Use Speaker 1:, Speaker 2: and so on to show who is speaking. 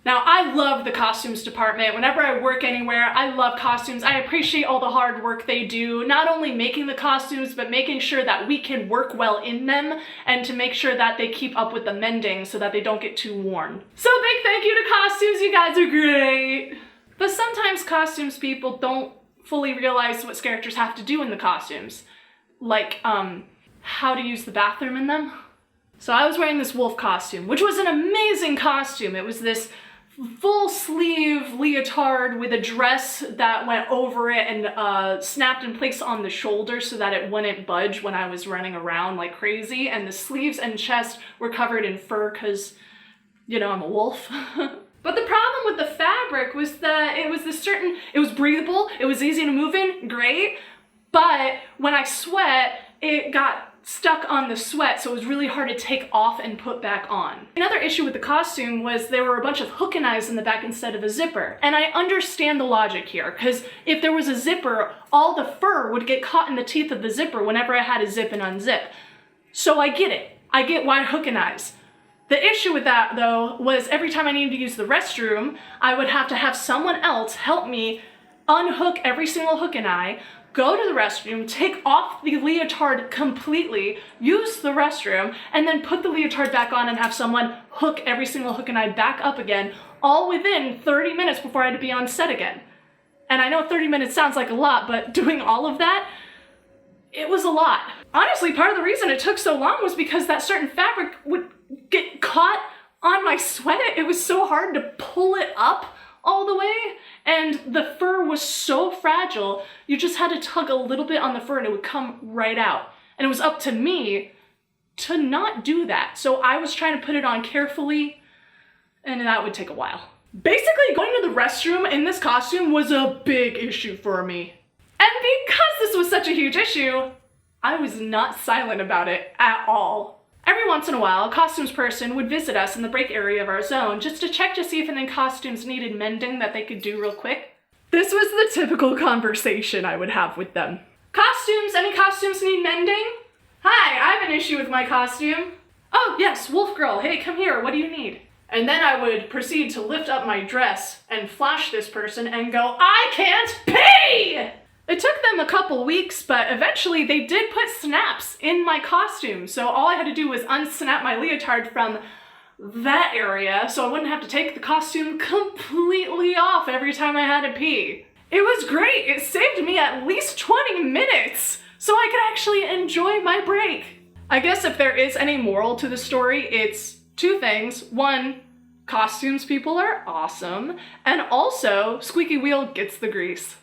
Speaker 1: Now, I love the costumes department. Whenever I work anywhere, I love costumes. I appreciate all the hard work they do, not only making the costumes, but making sure that we can work well in them and to make sure that they keep up with the mending so that they don't get too worn. So big thank you to costumes, you guys are great. But sometimes costumes people don't fully realize what characters have to do in the costumes. Like, how to use the bathroom in them. So I was wearing this wolf costume, which was an amazing costume. It was this full sleeve leotard with a dress that went over it and snapped in place on the shoulder so that it wouldn't budge when I was running around like crazy. And the sleeves and chest were covered in fur because, you know, I'm a wolf. But the problem with the fabric was that it was breathable, it was easy to move in, great. But when I sweat, it got stuck on the sweat, so it was really hard to take off and put back on. Another issue with the costume was there were a bunch of hook and eyes in the back instead of a zipper. And I understand the logic here, because if there was a zipper, all the fur would get caught in the teeth of the zipper whenever I had to zip and unzip. So I get it. I get why hook and eyes. The issue with that, though, was every time I needed to use the restroom, I would have to have someone else help me unhook every single hook and eye, go to the restroom, take off the leotard completely, use the restroom, and then put the leotard back on and have someone hook every single hook and eye back up again, all within 30 minutes before I had to be on set again. And I know 30 minutes sounds like a lot, but doing all of that, it was a lot. Honestly, part of the reason it took so long was because that certain fabric would get caught on my sweat. It was so hard to pull it up all the way, and the fur was so fragile, you just had to tug a little bit on the fur and it would come right out. And it was up to me to not do that. So I was trying to put it on carefully, and that would take a while. Basically, going to the restroom in this costume was a big issue for me. And because this was such a huge issue, I was not silent about it at all. Every once in a while, a costumes person would visit us in the break area of our zone just to check to see if any costumes needed mending that they could do real quick. This was the typical conversation I would have with them. Costumes, any costumes need mending? Hi, I have an issue with my costume. Oh yes, wolf girl, hey, come here, what do you need? And then I would proceed to lift up my dress and flash this person and go, I can't pee! It took them a couple weeks, but eventually they did put snaps in my costume. So all I had to do was unsnap my leotard from that area so I wouldn't have to take the costume completely off every time I had to pee. It was great. It saved me at least 20 minutes so I could actually enjoy my break. I guess if there is any moral to the story, it's two things. One, costumes people are awesome. And also, squeaky wheel gets the grease.